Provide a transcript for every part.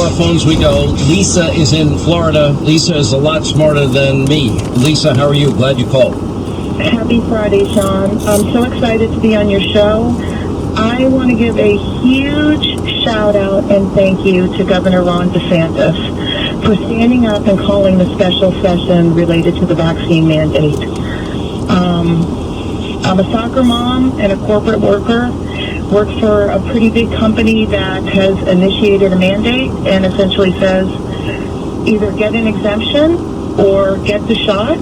our phones we go. Lisa is in Florida. Lisa is a lot smarter than me. Lisa, how are you? Glad you called. Happy Friday, Sean. I'm so excited to be on your show. I want to give a huge shout out and thank you to Governor Ron DeSantis for standing up and calling the special session related to the vaccine mandate. I'm a soccer mom and a corporate worker. Work for a pretty big company that has initiated a mandate and essentially says either get an exemption or get the shot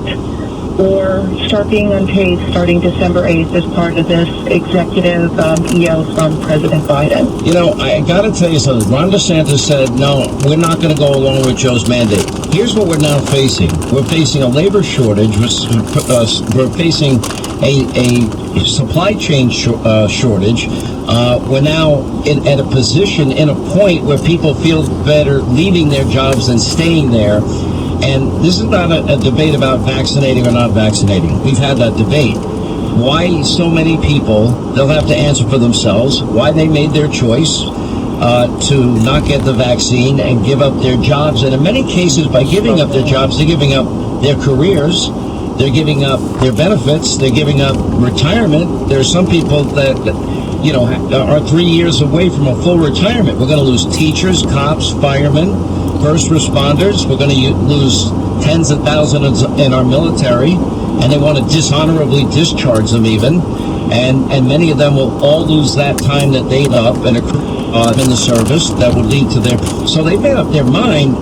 or start being unpaid starting December 8th as part of this executive EO from President Biden. You know, I got to tell you something. Ron DeSantis said, no, we're not going to go along with Joe's mandate. Here's what we're now facing. We're facing a labor shortage. We're facing a supply chain shortage. We're now at a position, in a point where people feel better leaving their jobs than staying there. And this is not a debate about vaccinating or not vaccinating. We've had that debate. Why so many people, they'll have to answer for themselves, why they made their choice to not get the vaccine and give up their jobs. And in many cases, by giving up their jobs, they're giving up their careers, they're giving up their benefits, they're giving up retirement. There are some people that, you know, are 3 years away from a full retirement. We're going to lose teachers, cops, firemen, first responders. We're going to lose tens of thousands in our military, and they want to dishonorably discharge them even. And many of them will all lose that time that they up and in the service that would lead to their... So they made up their mind.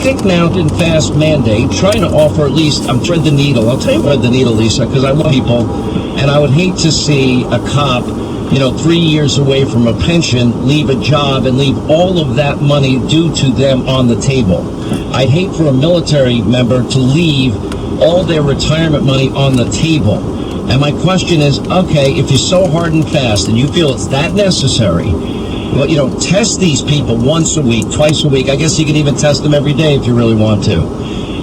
Think now and fast mandate, trying to offer at least, I'm thread the needle. I'll tell you what the needle, Lisa, because I love people, and I would hate to see a cop, 3 years away from a pension, leave a job and leave all of that money due to them on the table. I'd hate for a military member to leave all their retirement money on the table. And my question is, okay, if you're so hard and fast and you feel it's that necessary, well, test these people once a week, twice a week. I guess you can even test them every day if you really want to.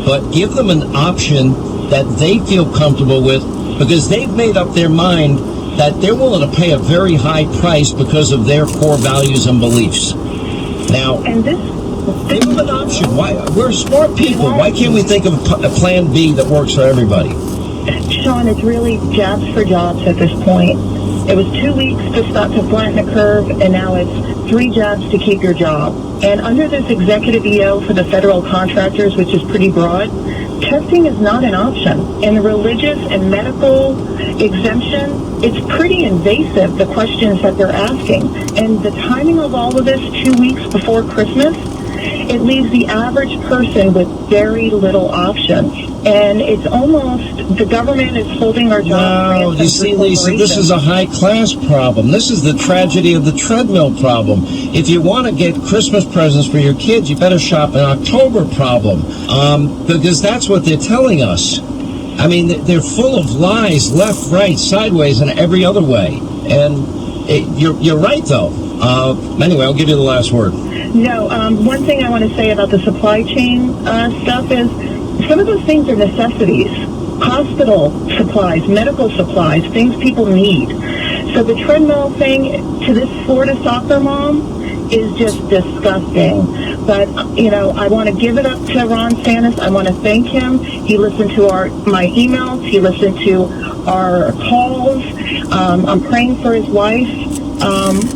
But give them an option that they feel comfortable with, because they've made up their mind that they're willing to pay a very high price because of their core values and beliefs. Now, and this give them an option. Why? We're smart people. Why can't we think of a plan B that works for everybody? Sean, it's really jabs for jobs at this point. It was 2 weeks to start to flatten the curve, and now it's 3 jabs to keep your job. And under this executive EO for the federal contractors, which is pretty broad, testing is not an option. In the religious and medical exemption, it's pretty invasive, the questions that they're asking. And the timing of all of this 2 weeks before Christmas, it leaves the average person with very little options. And it's almost, the government is holding our jobs. No, you see, Lisa, this is a high-class problem. This is the tragedy of the treadmill problem. If you want to get Christmas presents for your kids, you better shop an October problem, because that's what they're telling us. I mean, they're full of lies, left, right, sideways, and every other way. And you're right, though. Anyway, I'll give you the last word. No, one thing I want to say about the supply chain stuff is some of those things are necessities. Hospital supplies, medical supplies, things people need. So the treadmill thing to this Florida soccer mom is just disgusting. But, I want to give it up to Ron DeSantis. I want to thank him. He listened to my emails. He listened to our calls. I'm praying for his wife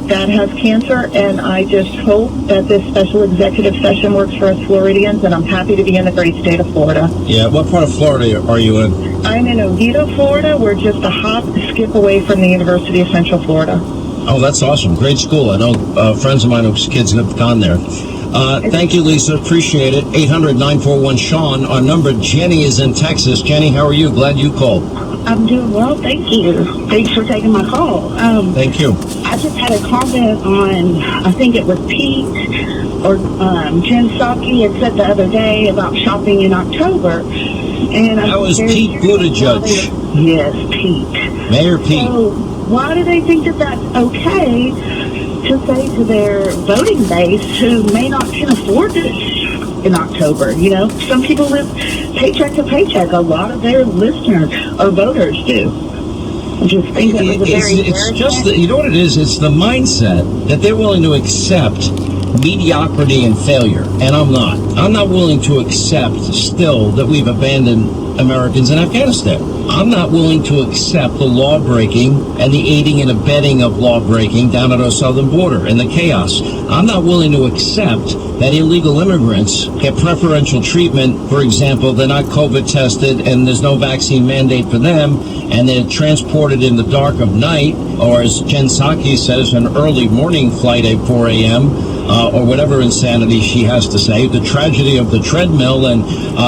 that has cancer, and I just hope that this special executive session works for us Floridians, and I'm happy to be in the great state of Florida. Yeah, what part of Florida are you in? I'm in Oviedo, Florida. We're just a hop, skip away from the University of Central Florida. Oh, that's awesome. Great school. I know friends of mine whose kids have gone there. Thank you, Lisa. Appreciate it. 800-941-SEAN. Our number, Jenny, is in Texas. Jenny, how are you? Glad you called. I'm doing well, thank you. Thanks for taking my call. Thank you. I just had a comment on, I think it was Pete or Jen Psaki had said the other day about shopping in October. And that was Pete Buttigieg. Yes, Pete. Mayor Pete. So why do they think that that's okay to say to their voting base who may not can afford this in October? Some people live paycheck to paycheck. A lot of their listeners or voters do. I just think it was it's just you know what it is? It's the mindset that they're willing to accept mediocrity and failure, and I'm not. I'm not willing to accept still that we've abandoned Americans in Afghanistan. I'm not willing to accept the law breaking and the aiding and abetting of law breaking down at our southern border and the chaos. I'm not willing to accept that illegal immigrants get preferential treatment. For example, they're not COVID tested and there's no vaccine mandate for them, and they're transported in the dark of night, or as Jen Psaki says, an early morning flight at 4 a.m., or whatever insanity she has to say. The tragedy of the treadmill, and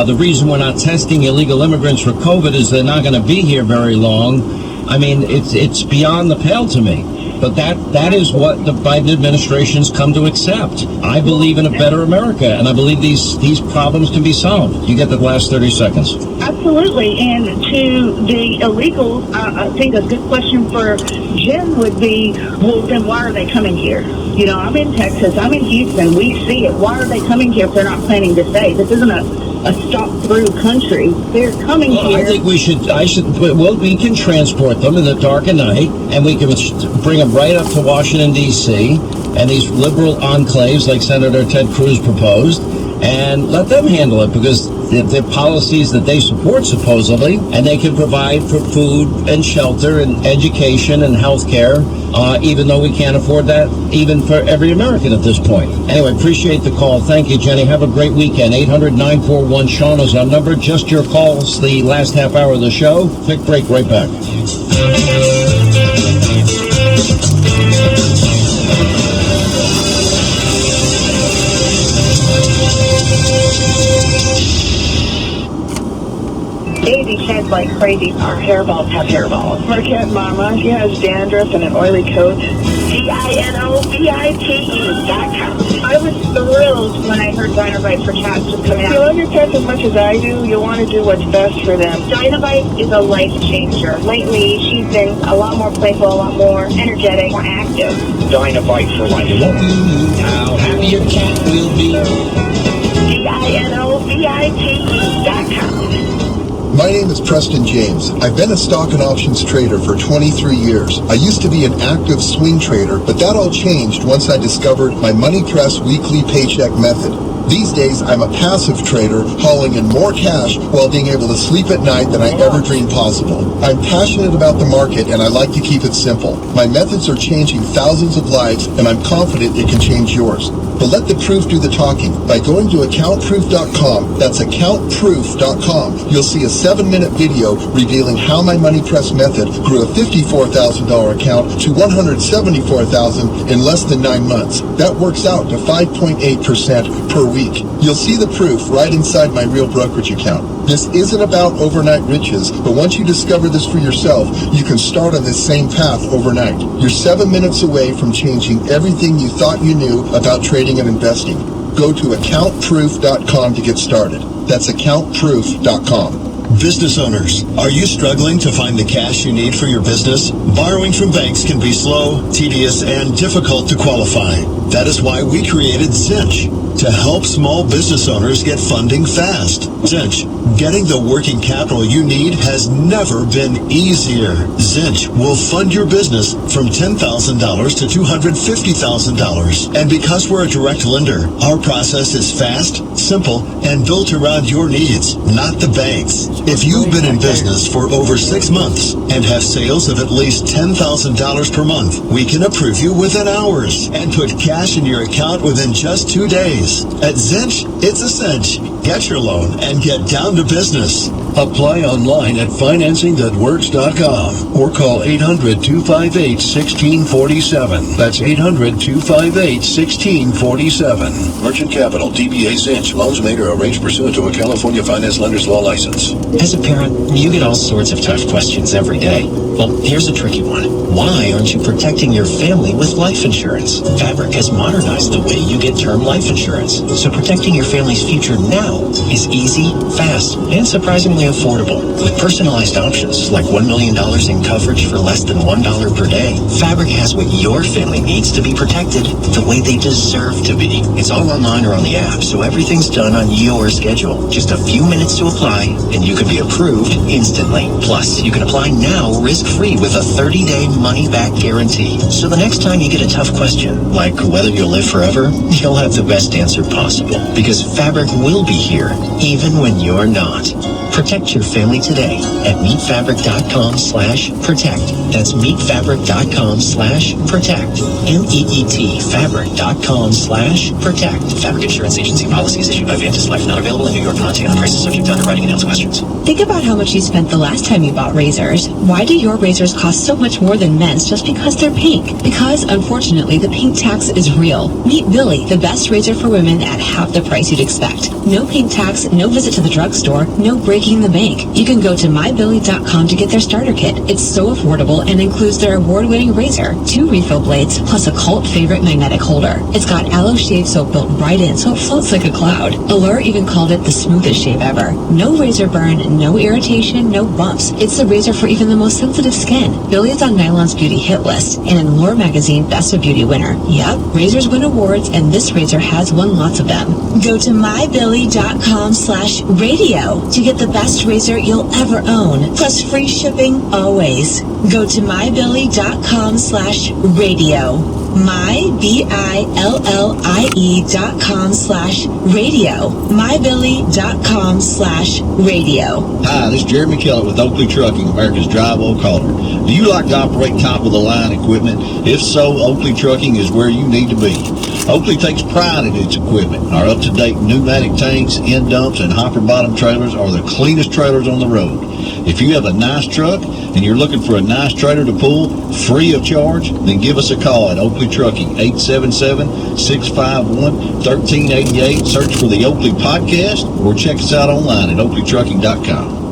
the reason we're not testing illegal immigrants for COVID is they're not going to be here very long. I mean, it's beyond the pale to me. But that is what the Biden administration's come to accept. I believe in a better America, and I believe these problems can be solved. You get the last 30 seconds. Absolutely. And to the illegals, I think a good question for Jen would be, well, then why are they coming here? You know, I'm in Texas. I'm in Houston. We see it. Why are they coming here if they're not planning to stay? This isn't a stop-through country. They're coming here. I think we can transport them in the dark of night, and we can bring them right up to Washington, D.C., and these liberal enclaves like Senator Ted Cruz proposed, and let them handle it, because they're policies that they support, supposedly, and they can provide for food and shelter and education and health care, even though we can't afford that even for every American at this point. Anyway, appreciate the call. Thank you, Jenny. Have a great weekend. 800-941-SEAN is our number. Just your calls the last half hour of the show. Quick break, right back. Daisy sheds like crazy. Our hairballs have hairballs. Marquette Mama, she has dandruff and an oily coat. DINOVITE.com. I was thrilled when I heard Dinovite for Cats was coming out. If you love your pets as much as I do, you'll want to do what's best for them. Dinovite is a life changer. Lately, she's been a lot more playful, a lot more energetic, more active. Dinovite for life. How happy your cat will be. DINOVITE.com. My name is Preston James. I've been a stock and options trader for 23 years. I used to be an active swing trader, but that all changed once I discovered my Money Press weekly paycheck method. These days, I'm a passive trader, hauling in more cash while being able to sleep at night than I ever dreamed possible. I'm passionate about the market, and I like to keep it simple. My methods are changing thousands of lives, and I'm confident it can change yours. But let the proof do the talking. By going to accountproof.com, that's accountproof.com, you'll see a 7-minute video revealing how my Money Press method grew a $54,000 account to $174,000 in less than 9 months. That works out to 5.8% per week. You'll see the proof right inside my real brokerage account. This isn't about overnight riches, but once you discover this for yourself, you can start on this same path overnight. You're 7 minutes away from changing everything you thought you knew about trading and investing. Go to accountproof.com to get started. That's accountproof.com. Business owners, are you struggling to find the cash you need for your business? Borrowing from banks can be slow, tedious, and difficult to qualify. That is why we created Zinch, to help small business owners get funding fast. Zinch, getting the working capital you need has never been easier. Zinch will fund your business from $10,000 to $250,000. And because we're a direct lender, our process is fast, simple, and built around your needs, not the bank's. If you've been in business for over 6 months and have sales of at least $10,000 per month, we can approve you within hours and put cash in your account within just 2 days. At Zinch, it's a cinch. Get your loan and get down to business. Apply online at financing.works.com or call 800-258-1647. That's 800-258-1647. Merchant Capital, DBA Zinch. Loans made or arranged pursuant to a California finance lender's law license. As a parent, you get all sorts of tough questions every day. Well, here's a tricky one. Why aren't you protecting your family with life insurance? Fabric has modernized the way you get term life insurance. So protecting your family's future now is easy, fast, and surprisingly affordable. With personalized options like $1 million in coverage for less than $1 per day, Fabric has what your family needs to be protected the way they deserve to be. It's all online or on the app, so everything's done on your schedule. Just a few minutes to apply, and you can be approved instantly. Plus, you can apply now risk-free with a 30-day money-back guarantee. So the next time you get a tough question, like whether you'll live forever, you'll have the best answer possible. Because Fabric will be here, even when you're not. Protect your family today at meetfabric.com/protect. That's meetfabric.com/protect. MEET fabric.com/protect. Fabric Insurance Agency policies issued by Vantis Life. Not available in New York, Montana. Prices subject to underwriting and health questions. Think about how much you spent the last time you bought razors. Why do your razors cost so much more than men's just because they're pink? Because, unfortunately, the pink tax is real. Meet Billy, the best razor for women at half the price you'd expect. No pink tax, no visit to the drugstore, no breaking the bank. You can go to mybilly.com to get their starter kit. It's so affordable and includes their award-winning razor, 2 refill blades, plus a cult favorite magnetic holder. It's got aloe shave soap built right in, so it floats like a cloud. Allure even called it the smoothest shave ever. No razor burn, no irritation, no bumps. It's the razor for even the most sensitive skin. Billy is on Nylon's beauty hit list and in Allure magazine Best of Beauty winner. Yep, razors win awards and this razor has won lots of them. Go to mybilly.com/radio to get the best razor you'll ever own, plus free shipping always. Go to mybilly.com/radio. mybillie.com/radio. mybilly.com/radio. Hi, this is Jeremy Keller with Oakley Trucking, America's dry oil caller. Do you like to operate top-of-the-line equipment? If so, Oakley Trucking is where you need to be. Oakley takes pride in its equipment. Our up-to-date pneumatic tanks, end dumps, and hopper-bottom trailers are the cleanest trailers on the road. If you have a nice truck and you're looking for a nice trailer to pull free of charge, then give us a call at Oakley Trucking, 877-651-1388. Search for the Oakley Podcast or check us out online at oakleytrucking.com.